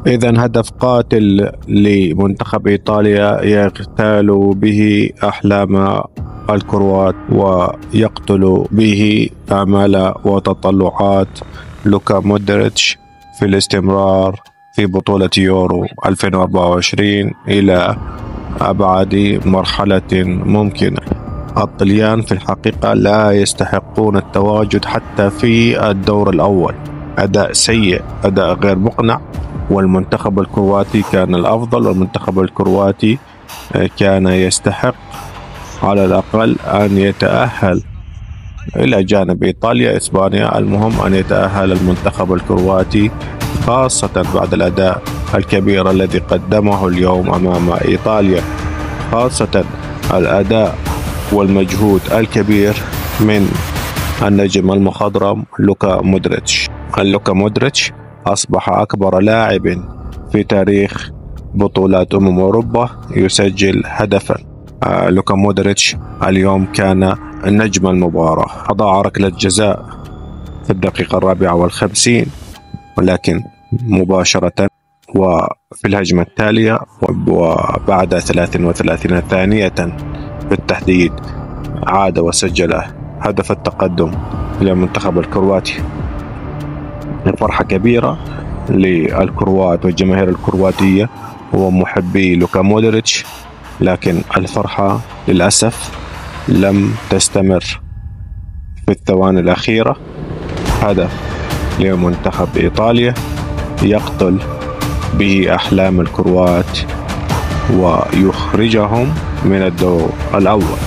إذن هدف قاتل لمنتخب إيطاليا يغتال به أحلام الكروات ويقتل به آمال وتطلعات لوكا مودريتش في الاستمرار في بطولة يورو 2024 إلى أبعد مرحلة ممكنة. الطليان في الحقيقة لا يستحقون التواجد حتى في الدور الأول. أداء سيء، أداء غير مقنع، والمنتخب الكرواتي كان الأفضل، والمنتخب الكرواتي كان يستحق على الأقل أن يتأهل إلى جانب إيطاليا إسبانيا. المهم أن يتأهل المنتخب الكرواتي، خاصة بعد الأداء الكبير الذي قدمه اليوم أمام إيطاليا، خاصة الأداء والمجهود الكبير من النجم المخضرم لوكا مودريتش. لوكا مودريتش أصبح أكبر لاعب في تاريخ بطولات أوروبا يسجل هدفا. لوكا مودريتش اليوم كان نجم المباراة، أضاع ركلة جزاء في الدقيقة 54، ولكن مباشرة وفي الهجمة التالية وبعد 33 ثانية بالتحديد عاد وسجل هدف التقدم للمنتخب الكرواتي. فرحة كبيرة للكروات والجماهير الكرواتية ومحبي لوكا مودريتش، لكن الفرحة للأسف لم تستمر. في الثواني الأخيرة هدف لمنتخب إيطاليا يقتل به أحلام الكروات ويخرجهم من الدور الأول.